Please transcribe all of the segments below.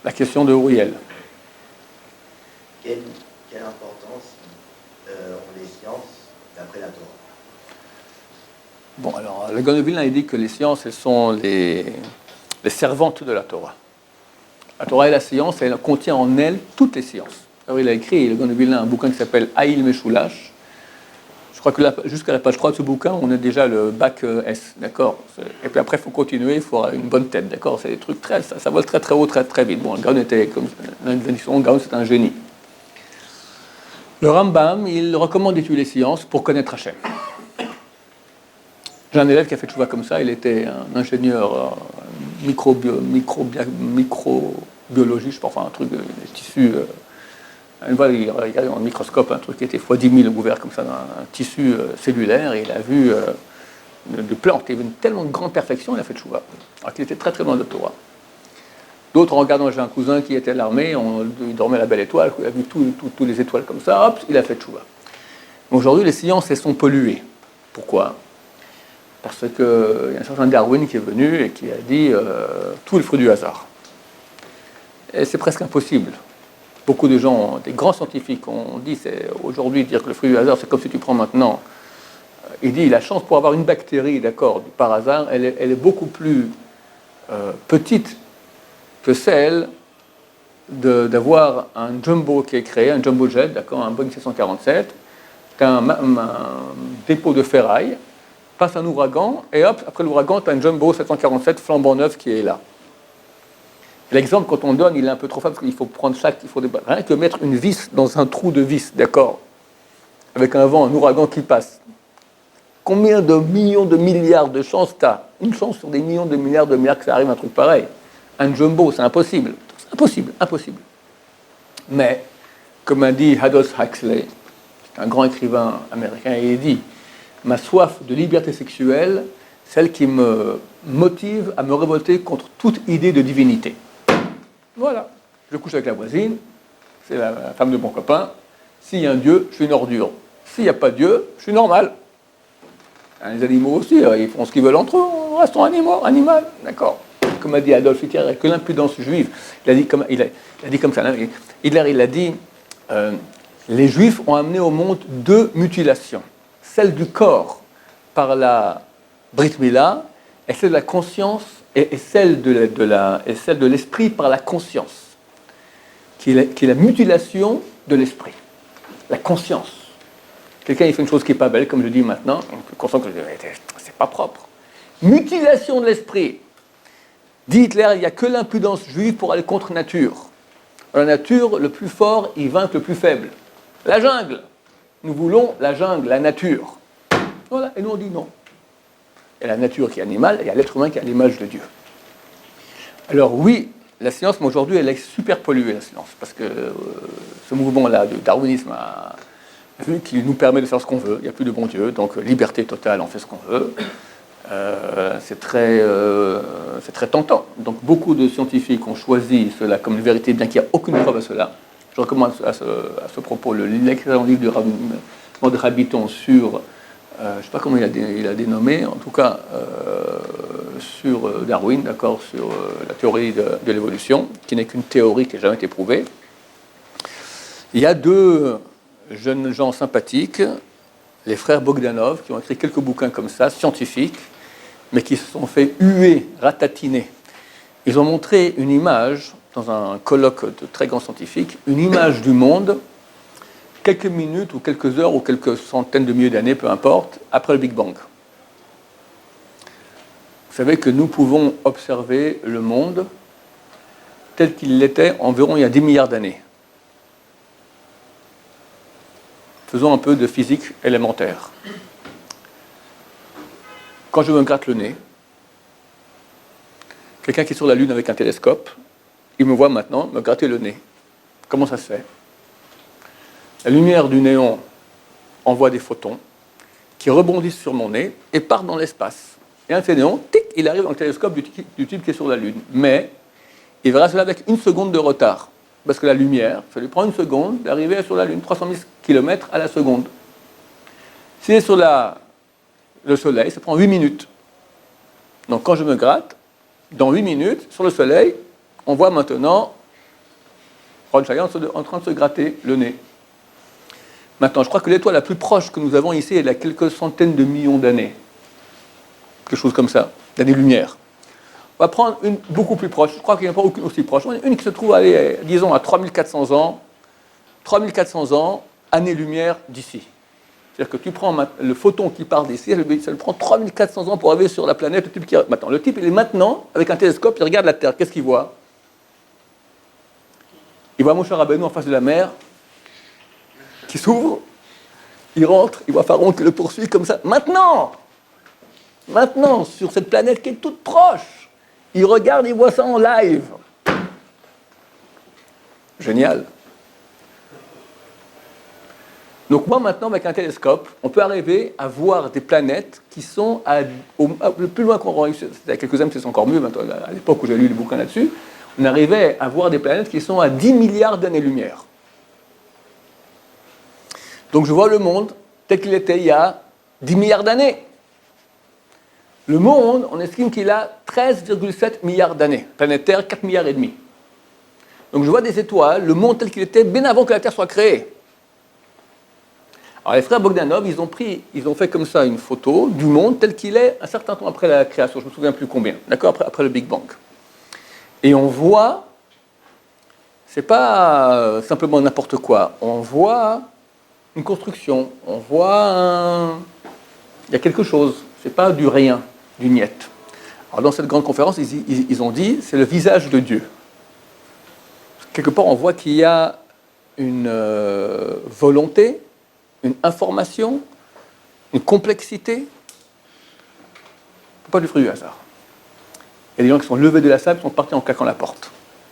la question de Uriel. Quelle importance ont les sciences d'après la Torah? Bon, alors, le Gaon de Vilna, il dit que les sciences, elles sont les servantes de la Torah. La Torah est la science, elle contient en elle toutes les sciences. Alors, il a écrit, le Gaon de Vilna, un bouquin qui s'appelle Haïl Meshulash. Je crois que jusqu'à la page 3 de ce bouquin, on a déjà le bac S, d'accord? Et puis après, il faut continuer, il faut avoir une bonne tête, d'accord? C'est des trucs ça vole très très haut, très très vite. Bon, le Gaon était comme l'invention, le Gaon c'est un génie. Le Rambam, il recommande d'étudier les sciences pour connaître Hachem. J'ai un élève qui a fait tchouva comme ça, il était un ingénieur microbiologie, je pense, enfin un truc de tissu. Il regardait dans le microscope un truc qui était x 10 000 ouvert comme ça, dans un tissu cellulaire, et il a vu de plantes. Il y avait une tellement de grande perfection, il a fait tchouva. Alors qu'il était très très loin de la Torah. D'autres, en regardant, j'ai un cousin qui était à l'armée, il dormait à la belle étoile, il a vu tous les étoiles comme ça, hop, il a fait tchouva. Aujourd'hui, les sciences, elles sont polluées. Pourquoi? Parce qu'il y a un certain Darwin qui est venu et qui a dit tout est le fruit du hasard. Et c'est presque impossible. Beaucoup de gens, des grands scientifiques, ont dit, c'est aujourd'hui dire que le fruit du hasard, c'est comme si tu prends maintenant. Il dit, la chance pour avoir une bactérie, d'accord, par hasard, elle est beaucoup plus petite que celle d'avoir un jumbo qui est créé, un jumbo jet, d'accord, un Boeing 747, un dépôt de ferraille, passe un ouragan, et hop, après l'ouragan, tu as un jumbo 747 flambant neuf qui est là. L'exemple, quand on donne, il est un peu trop faible, parce qu'il faut prendre rien que mettre une vis dans un trou de vis, d'accord, avec un vent, un ouragan qui passe. Combien de millions de milliards de chances t'as? Une chance sur des millions de milliards que ça arrive un truc pareil. Un jumbo, c'est impossible. C'est impossible, impossible. Mais, comme a dit Aldous Huxley, c'est un grand écrivain américain, et il dit, ma soif de liberté sexuelle, celle qui me motive à me révolter contre toute idée de divinité. Voilà. Je couche avec la voisine, c'est la femme de mon copain. S'il y a un Dieu, je suis une ordure. S'il n'y a pas de Dieu, je suis normal. Les animaux aussi, ils font ce qu'ils veulent entre eux, restons animal, d'accord. Comme a dit Adolf Hitler, avec l'impudence juive, il a dit comme ça. Hitler, il a dit les Juifs ont amené au monde 2 mutilations. Celle du corps par la Brit Mila, et celle de la conscience, et celle de l'esprit par la conscience, qui est la mutilation de l'esprit, la conscience. Quelqu'un il fait une chose qui n'est pas belle, comme je dis maintenant, on est conscient que c'est pas propre. Mutilation de l'esprit. Dit Hitler, il n'y a que l'impudence juive pour aller contre nature. La nature, le plus fort, il vainc le plus faible. La jungle. Nous voulons la jungle, la nature. Voilà, et nous on dit non. Il y a la nature qui est animale, et il y a l'être humain qui est à l'image de Dieu. Alors oui, la science, mais aujourd'hui, elle est super polluée, la science, parce que ce mouvement-là de darwinisme qui nous permet de faire ce qu'on veut, il n'y a plus de bon Dieu, donc liberté totale, on fait ce qu'on veut. C'est très tentant. Donc beaucoup de scientifiques ont choisi cela comme une vérité, bien qu'il n'y ait aucune preuve à cela. Je recommande à ce propos l'excellent livre de Rabbiton sur, je ne sais pas comment il a dénommé, en tout cas sur Darwin, d'accord, sur la théorie de l'évolution, qui n'est qu'une théorie qui n'a jamais été prouvée. Il y a 2 jeunes gens sympathiques, les frères Bogdanov, qui ont écrit quelques bouquins comme ça, scientifiques, mais qui se sont fait huer, ratatiner. Ils ont montré une image, dans un colloque de très grands scientifiques, une image du monde, quelques minutes ou quelques heures ou quelques centaines de milliers d'années, peu importe, après le Big Bang. Vous savez que nous pouvons observer le monde tel qu'il l'était environ il y a 10 milliards d'années. Faisons un peu de physique élémentaire. Quand je me gratte le nez, quelqu'un qui est sur la Lune avec un télescope, il me voit maintenant me gratter le nez. Comment ça se fait? La lumière du néon envoie des photons qui rebondissent sur mon nez et partent dans l'espace. Et un de ces néons, tic, il arrive dans le télescope du type qui est sur la Lune. Mais il verra cela avec 1 seconde de retard. Parce que la lumière, ça lui prend 1 seconde d'arriver sur la Lune, 300 000 km à la seconde. S'il est sur le Soleil, ça prend 8 minutes. Donc quand je me gratte, dans 8 minutes, sur le Soleil, on voit maintenant Ron Giant en train de se gratter le nez. Maintenant, je crois que l'étoile la plus proche que nous avons ici est à quelques centaines de millions d'années. Quelque chose comme ça, d'années-lumière. On va prendre une beaucoup plus proche. Je crois qu'il n'y en a pas aucune aussi proche. Une qui se trouve, disons, à 3400 ans. 3400 ans, années-lumière d'ici. C'est-à-dire que tu prends le photon qui part d'ici, ça lui prend 3400 ans pour arriver sur la planète. Le type, il est maintenant, avec un télescope, il regarde la Terre. Qu'est-ce qu'il voit? Il voit Moshe Rabbeinu en face de la mer, qui s'ouvre, il rentre, il voit Pharaon qui le poursuit comme ça. Maintenant, sur cette planète qui est toute proche, il regarde, il voit ça en live. Génial. Donc moi, maintenant, avec un télescope, on peut arriver à voir des planètes qui sont le plus loin qu'on réussit. Il y a quelques années, c'est encore mieux, maintenant, à l'époque où j'ai lu les bouquins là-dessus, on arrivait à voir des planètes qui sont à 10 milliards d'années-lumière. Donc je vois le monde tel qu'il était il y a 10 milliards d'années. Le monde, on estime qu'il a 13,7 milliards d'années. Planète Terre, 4 milliards et demi. Donc je vois des étoiles, le monde tel qu'il était bien avant que la Terre soit créée. Alors les frères Bogdanov, ils ont fait comme ça une photo du monde tel qu'il est un certain temps après la création, je ne me souviens plus combien, d'accord, après le Big Bang. Et on voit, c'est pas simplement n'importe quoi, on voit une construction, on voit il y a quelque chose, c'est pas du rien, du niet. Alors dans cette grande conférence, ils ont dit, c'est le visage de Dieu. Quelque part, on voit qu'il y a une volonté, une information, une complexité. Ce n'est pas du fruit du hasard. Il y a des gens qui sont levés de la salle et sont partis en claquant la porte.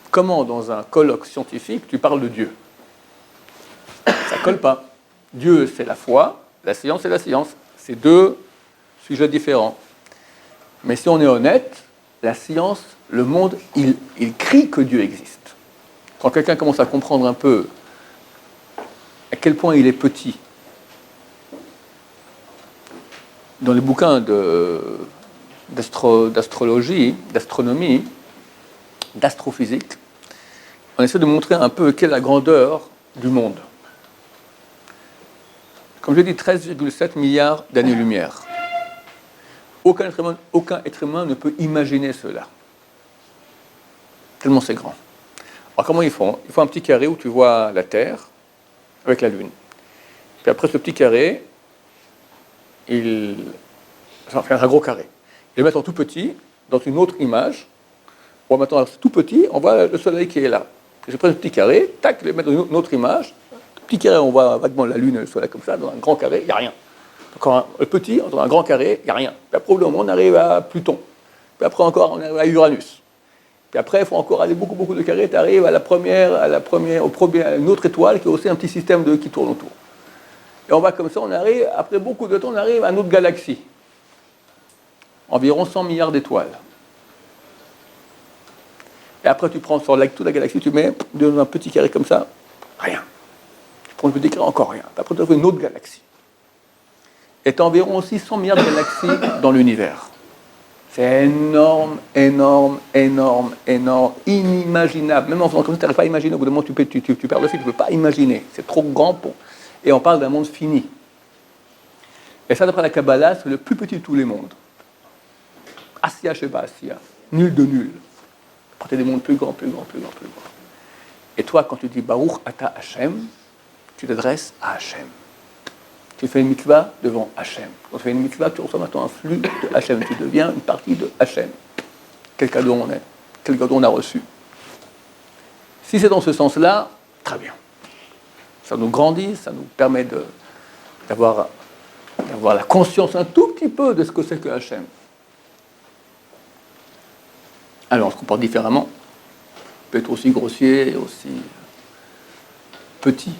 Comment, dans un colloque scientifique, tu parles de Dieu? Ça ne colle pas. Dieu, c'est la foi, la science, c'est la science. C'est deux sujets différents. Mais si on est honnête, la science, le monde, il crie que Dieu existe. Quand quelqu'un commence à comprendre un peu à quel point il est petit, dans les bouquins d'astrologie, d'astronomie, d'astrophysique, on essaie de montrer un peu quelle est la grandeur du monde. Comme je l'ai dit, 13,7 milliards d'années-lumière. Aucun être humain ne peut imaginer cela. Tellement c'est grand. Alors comment ils font? Ils font un petit carré où tu vois la Terre avec la Lune. Puis après ce petit carré, ça fait un gros carré. Ils le mettent en tout petit, dans une autre image. Bon, maintenant, c'est tout petit, on voit le soleil qui est là. Je prends le petit carré, tac, je le mets dans une autre image. Le petit carré, on voit vaguement la Lune et le soleil comme ça. Dans un grand carré, il n'y a rien. Encore le petit, dans un grand carré, il n'y a rien. Puis après, on arrive à Pluton. Puis après encore, on arrive à Uranus. Puis après, il faut encore aller beaucoup de carrés. Tu arrives à une autre étoile qui a aussi un petit système qui tourne autour. Et on va comme ça, on arrive, après beaucoup de temps, on arrive à une autre galaxie. Environ 100 milliards d'étoiles. Et après, tu prends sur toute la galaxie, tu mets dans un petit carré comme ça, rien. Tu prends un petit carré, encore rien. Après, tu trouves une autre galaxie. Et tu as environ aussi 100 milliards de galaxies dans l'univers. C'est énorme, inimaginable. Même en faisant comme ça, tu n'arrives pas à imaginer. Au bout d'un moment, tu perds le fil, tu ne peux pas imaginer. C'est trop grand pour... Et on parle d'un monde fini. Et ça, d'après la Kabbalah, c'est le plus petit de tous les mondes. Asya Sheba Asya. Nul de nul. Après, tu as des mondes plus grands. Et toi, quand tu dis Baruch Ata Hashem, tu t'adresses à Hashem. Tu fais une mitzvah devant Hashem. Quand tu fais une mitzvah, tu reçois maintenant un flux de Hashem. Tu deviens une partie de Hashem. Quel cadeau on est. Quel cadeau on a reçu. Si c'est dans ce sens-là, très bien. Ça nous grandit, ça nous permet d'avoir la conscience un tout petit peu de ce que c'est que Hashem. Alors, on se comporte différemment. On peut être aussi grossier, aussi petit.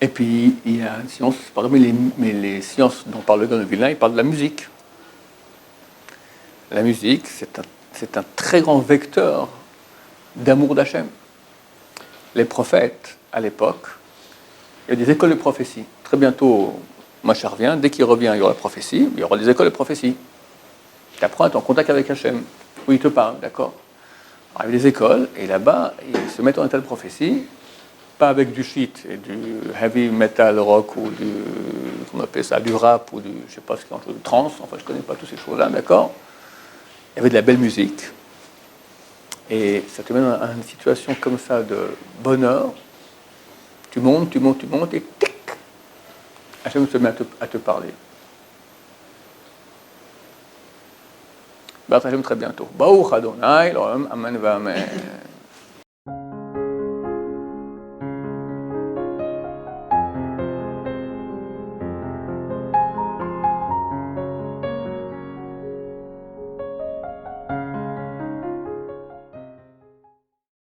Et puis, il y a une science, parmi les sciences dont parle le Gaon de Vilna, il parle de la musique. La musique, c'est un très grand vecteur d'amour d'Hachem. Les prophètes, à l'époque, il y a des écoles de prophétie. Très bientôt, Machar revient. Dès qu'il revient, il y aura la prophétie. Il y aura des écoles de prophétie. Tu apprends à être en contact avec Hachem, où il te parle, d'accord? Alors, il y a des écoles, et là-bas, ils se mettent en état de prophétie, pas avec du shit et du heavy metal rock ou du, comment on appelle ça, du rap ou du, je sais pas ce qu'il y a, du trance, enfin je connais pas toutes ces choses-là, d'accord? Il y avait de la belle musique, et ça te met dans une situation comme ça de bonheur, tu montes, et tic, Hachem se met à te parler. Bah, Hachem très bientôt. Baruch Adonai, Elohim, Amen, Amen.